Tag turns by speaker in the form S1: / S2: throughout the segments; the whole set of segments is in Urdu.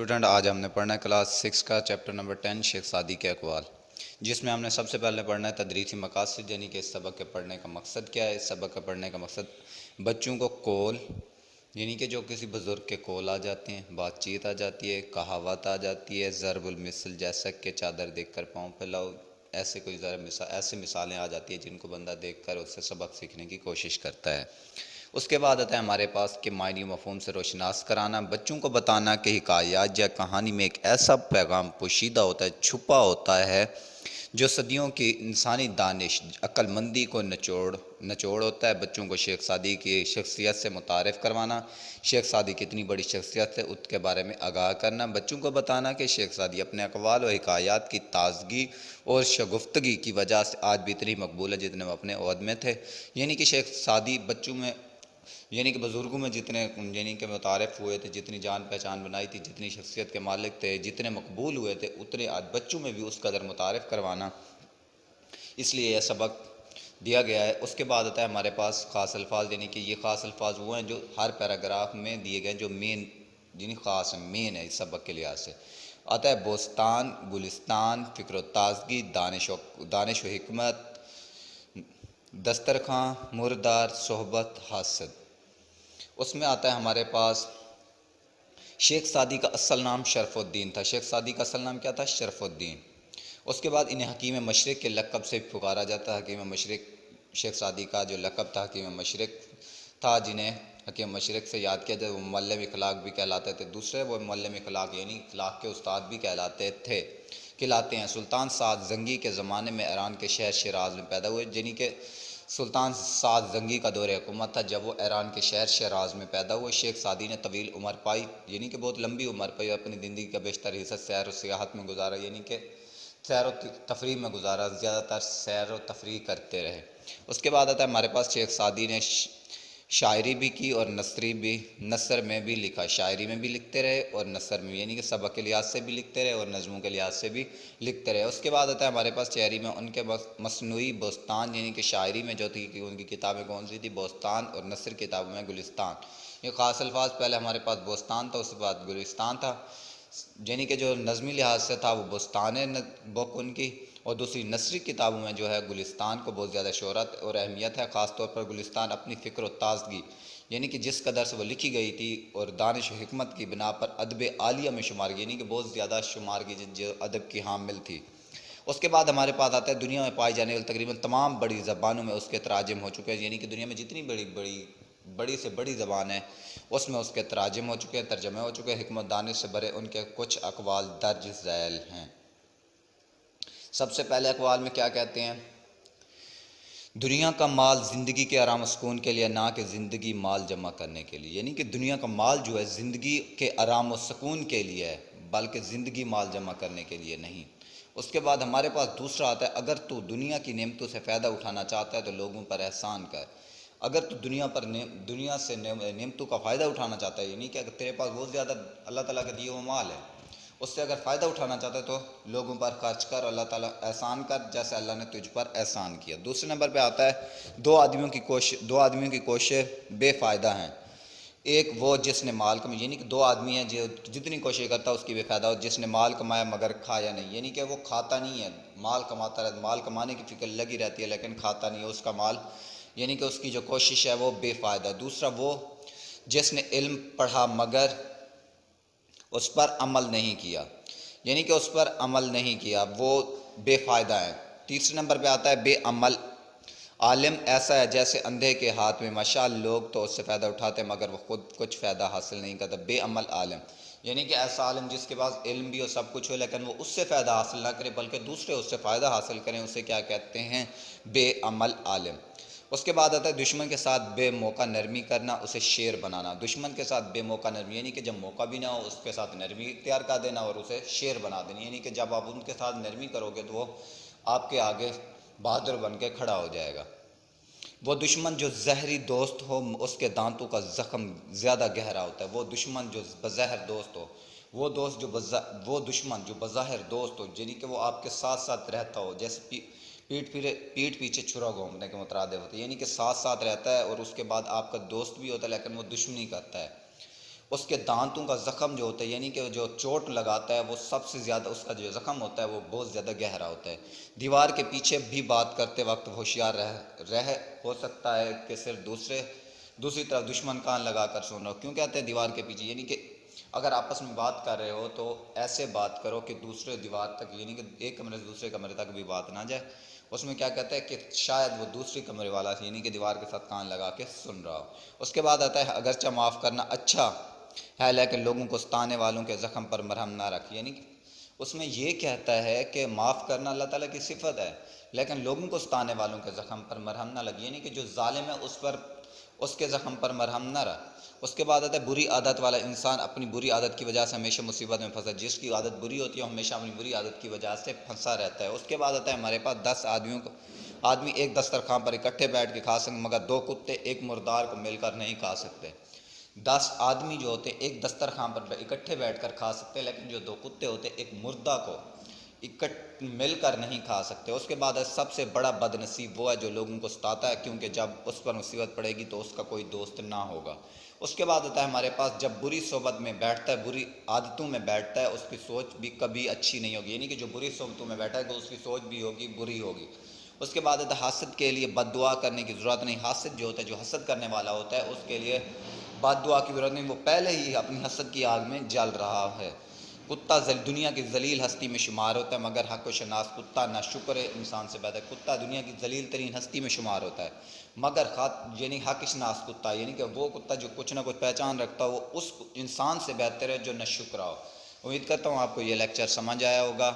S1: اسٹوڈنٹ آج ہم نے پڑھنا ہے کلاس 6 کا چیپٹر نمبر 10 شیخ سعدی کے اقوال، جس میں ہم نے سب سے پہلے پڑھنا ہے تدریسی مقاصد، یعنی کہ اس سبق کے پڑھنے کا مقصد کیا ہے۔ اس سبق کے پڑھنے کا مقصد بچوں کو قول، یعنی کہ جو کسی بزرگ کے قول آ جاتے ہیں، بات چیت آ جاتی ہے، کہاوت آ جاتی ہے، ضرب المثل جیسا کہ چادر دیکھ کر پاؤں پھیلاؤ، ایسے کوئی ایسے مثالیں آ جاتی ہیں جن کو بندہ دیکھ کر اس سے سبق سیکھنے کی کوشش کرتا ہے۔ اس کے بعد آتا ہے ہمارے پاس کہ معنی و مفہوم سے روشناس کرانا، بچوں کو بتانا کہ حکایات یا کہانی میں ایک ایسا پیغام پوشیدہ ہوتا ہے، چھپا ہوتا ہے، جو صدیوں کی انسانی دانش، عقل مندی کو نچوڑ ہوتا ہے۔ بچوں کو شیخ سعدی کی شخصیت سے متعارف کروانا، شیخ سعدی کتنی بڑی شخصیت ہے اس کے بارے میں آگاہ کرنا، بچوں کو بتانا کہ شیخ سعدی اپنے اقوال و حکایات کی تازگی اور شگفتگی کی وجہ سے آج بھی اتنی مقبول ہے جتنے وہ اپنے عہد میں تھے۔ یعنی کہ شیخ سعدی بچوں میں، یعنی کہ بزرگوں میں جتنے یعنی کہ متعارف ہوئے تھے، جتنی جان پہچان بنائی تھی، جتنی شخصیت کے مالک تھے، جتنے مقبول ہوئے تھے، اتنے آج بچوں میں بھی اس قدر متعارف کروانا، اس لیے یہ سبق دیا گیا ہے۔ اس کے بعد آتا ہے ہمارے پاس خاص الفاظ، یعنی کہ یہ خاص الفاظ وہ ہیں جو ہر پیراگراف میں دیے گئے، جو مین یعنی خاص مین ہے اس سبق کے لحاظ سے۔ آتا ہے بوستان، گلستان، فکر و تازگی، دانش و حکمت، دسترخواں، مردار، صحبت، حاسد۔ اس میں آتا ہے ہمارے پاس شیخ سعدی کا اصل نام شرف الدین تھا۔ شیخ سعدی کا اصل نام کیا تھا؟ شرف الدین۔ اس کے بعد انہیں حکیم مشرق کے لقب سے پکارا جاتا ہے۔ حکیم مشرق، شیخ سعدی کا جو لقب تھا حکیم مشرق تھا، جنہیں حکیم مشرق سے یاد کیا جائے، وہ معلم اخلاق بھی کہلاتے تھے۔ دوسرے وہ معلم اخلاق یعنی اخلاق کے استاد بھی کہلاتے ہیں۔ سلطان سعد زنگی کے زمانے میں ایران کے شہر شیراز میں پیدا ہوئے، یعنی کہ سلطان سعد زنگی کا دور حکومت تھا جب وہ ایران کے شہر شیراز میں پیدا ہوئے۔ شیخ سعدی نے طویل عمر پائی، یعنی کہ بہت لمبی عمر پائی، اپنی زندگی کا بیشتر حصہ سیر و سیاحت میں گزارا، یعنی کہ سیر و تفریح میں گزارا، زیادہ تر سیر و تفریح کرتے رہے۔ اس کے بعد آتا ہے ہمارے پاس شیخ سعدی نے شاعری بھی کی اور نثر میں بھی لکھا، شاعری میں بھی لکھتے رہے اور نثر میں، یعنی کہ سبق کے لحاظ سے بھی لکھتے رہے اور نظموں کے لحاظ سے بھی لکھتے رہے۔ اس کے بعد آتا ہے ہمارے پاس شاعری میں ان کے مصنوعی بوستان، یعنی کہ شاعری میں جو تھی کہ ان کی کتابیں کون سی تھی؟ بوستان، اور نثر کتابوں میں گلستان۔ یہ خاص الفاظ، پہلے ہمارے پاس بوستان تھا، اس کے بعد گلستان تھا، یعنی کہ جو نظمی لحاظ سے تھا وہ بوستان بک ان کی، اور دوسری نثری کتابوں میں جو ہے گلستان کو بہت زیادہ شہرت اور اہمیت ہے۔ خاص طور پر گلستان اپنی فکر و تازگی، یعنی کہ جس قدر سے وہ لکھی گئی تھی، اور دانش و حکمت کی بنا پر ادب عالیہ میں شمار کی، یعنی کہ بہت زیادہ شمار کی جو ادب کی حامل تھی۔ اس کے بعد ہمارے پاس آتا ہے دنیا میں پائی جانے والی تقریباً تمام بڑی زبانوں میں اس کے تراجم ہو چکے ہیں، یعنی کہ دنیا میں جتنی بڑی سے بڑی زبان ہے اس میں اس کے تراجم ہو چکے ہیں، ترجمے ہو چکے ہیں۔ حکمت دانش سے بھرے ان کے کچھ اقوال درج ذیل ہیں۔ سب سے پہلے اقوال میں کیا کہتے ہیں؟ دنیا کا مال زندگی کے آرام و سکون کے لیے، نہ کہ زندگی مال جمع کرنے کے لیے، یعنی کہ دنیا کا مال جو ہے زندگی کے آرام و سکون کے لیے ہے، بلکہ زندگی مال جمع کرنے کے لیے نہیں۔ اس کے بعد ہمارے پاس دوسرا آتا ہے اگر تو دنیا کی نعمتوں سے فائدہ اٹھانا چاہتا ہے تو لوگوں پر احسان کر۔ اگر تو دنیا سے نعمتوں کا فائدہ اٹھانا چاہتا ہے، یعنی کہ اگر تیرے پاس بہت زیادہ اللہ تعالیٰ کا دیا ہوا مال ہے، اس سے اگر فائدہ اٹھانا چاہتا ہے تو لوگوں پر خرچ کر، اللہ تعالیٰ احسان کر جیسے اللہ نے تجھ پر احسان کیا۔ دوسرے نمبر پہ آتا ہے دو آدمیوں کی کوشش بے فائدہ ہیں۔ ایک وہ جس نے مال کمایا، یعنی کہ دو آدمی ہیں جو جتنی کوشش کرتا ہے اس کی بے فائدہ ہو، جس نے مال کمایا مگر کھایا نہیں، یعنی کہ وہ کھاتا نہیں ہے، مال کماتا رہتا، مال کمانے کی فکر لگی رہتی ہے لیکن کھاتا نہیں ہے، اس کا مال یعنی کہ اس کی جو کوشش ہے وہ بے فائدہ۔ دوسرا وہ جس نے علم پڑھا مگر اس پر عمل نہیں کیا، یعنی کہ اس پر عمل نہیں کیا، وہ بے فائدہ ہے۔ تیسرے نمبر پہ آتا ہے بے عمل عالم ایسا ہے جیسے اندھے کے ہاتھ میں مشعل، لوگ تو اس سے فائدہ اٹھاتے مگر وہ خود کچھ فائدہ حاصل نہیں کرتا۔ بے عمل عالم، یعنی کہ ایسا عالم جس کے پاس علم بھی ہو، سب کچھ ہو، لیکن وہ اس سے فائدہ حاصل نہ کرے بلکہ دوسرے اس سے فائدہ حاصل کریں، اسے کیا کہتے ہیں؟ بے عمل عالم۔ اس کے بعد آتا ہے دشمن کے ساتھ بے موقع نرمی کرنا، اسے شیر بنانا۔ دشمن کے ساتھ بے موقع نرمی، یعنی کہ جب موقع بھی نہ ہو اس کے ساتھ نرمی اختیار کر دینا اور اسے شیر بنا دینا، یعنی کہ جب آپ ان کے ساتھ نرمی کرو گے تو وہ آپ کے آگے بہادر بن کے کھڑا ہو جائے گا۔ وہ دشمن جو زہری دوست ہو اس کے دانتوں کا زخم زیادہ گہرا ہوتا ہے۔ وہ دشمن جو بظاہر دوست ہو، وہ دشمن جو بظاہر دوست ہو، یعنی کہ وہ آپ کے ساتھ ساتھ رہتا ہو، جیسے پیٹ پیچھے چھرا گھومنے کے مترادف ہوتا ہے، یعنی کہ ساتھ ساتھ رہتا ہے اور اس کے بعد آپ کا دوست بھی ہوتا ہے لیکن وہ دشمنی کرتا ہے۔ اس کے دانتوں کا زخم جو ہوتا ہے، یعنی کہ جو چوٹ لگاتا ہے وہ سب سے زیادہ، اس کا جو زخم ہوتا ہے وہ بہت زیادہ گہرا ہوتا ہے۔ دیوار کے پیچھے بھی بات کرتے وقت ہوشیار رہ ہو سکتا ہے کہ صرف دوسری طرف دشمن کان لگا کر سن رہا ہو۔ کیوں کہتے ہیں دیوار کے پیچھے؟ یعنی کہ اگر آپس میں بات کر رہے ہو تو ایسے بات کرو کہ دوسرے دیوار تک، یعنی کہ ایک کمرے سے دوسرے کمرے تک بھی بات نہ جائے۔ اس میں کیا کہتا ہے کہ شاید وہ دوسری کمرے والا یعنی کہ دیوار کے ساتھ کان لگا کے سن رہا ہو۔ اس کے بعد آتا ہے اگرچہ معاف کرنا اچھا ہے لیکن لوگوں کو ستانے والوں کے زخم پر مرہم نہ رکھ، یعنی کہ اس میں یہ کہتا ہے کہ معاف کرنا اللہ تعالیٰ کی صفت ہے، لیکن لوگوں کو ستانے والوں کے زخم پر مرہم نہ لگے، یعنی کہ جو ظالم ہے اس کے زخم پر مرہم نہ رکھ۔ اس کے بعد آتا ہے بری عادت والا انسان اپنی بری عادت کی وجہ سے ہمیشہ مصیبت میں پھنسا، جس کی عادت بری ہوتی ہے وہ ہمیشہ اپنی بری عادت کی وجہ سے پھنسا رہتا ہے۔ اس کے بعد آتا ہے ہمارے پاس 10 آدمی ایک دسترخوان پر اکٹھے بیٹھ کے کھا سکتے مگر 2 کتے ایک مردار کو مل کر نہیں کھا سکتے۔ 10 آدمی جو ہوتے ایک دسترخوان پر اکٹھے بیٹھ کر کھا سکتے، لیکن جو 2 کتے ہوتے ایک مردہ کو مل کر نہیں کھا سکتے۔ اس کے بعد سب سے بڑا بد نصیب وہ ہے جو لوگوں کو ستاتا ہے، کیونکہ جب اس پر مصیبت پڑے گی تو اس کا کوئی دوست نہ ہوگا۔ اس کے بعد آتا ہے ہمارے پاس جب بری صحبت میں بیٹھتا ہے، بری عادتوں میں بیٹھتا ہے، اس کی سوچ بھی کبھی اچھی نہیں ہوگی، یعنی کہ جو بری صحبتوں میں بیٹھا ہے تو اس کی سوچ بھی ہوگی بری ہوگی۔ اس کے بعد آتا ہے حسد کے لیے بد دعا کرنے کی ضرورت نہیں۔ حاسد جو ہوتا ہے، جو حسد کرنے والا ہوتا ہے، اس کے لیے بد دعا کی ضرورت نہیں، وہ پہلے ہی اپنی حسد کی آگ میں جل رہا ہے۔ کتا دنیا کی ذلیل ہستی میں شمار ہوتا ہے مگر حق و شناس کتا نہ شکر انسان سے بہتر ہے۔ کتا دنیا کی ذلیل ترین ہستی میں شمار ہوتا ہے مگر یعنی حق شناس کتا، یعنی کہ وہ کتا جو کچھ نہ کچھ پہچان رکھتا ہو، وہ اس انسان سے بہتر ہے جو نہ شکرا ہو۔ امید کرتا ہوں آپ کو یہ لیکچر سمجھ آیا ہوگا۔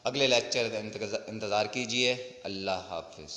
S1: اگلے لیکچر کا انتظار کیجیے۔ اللہ حافظ۔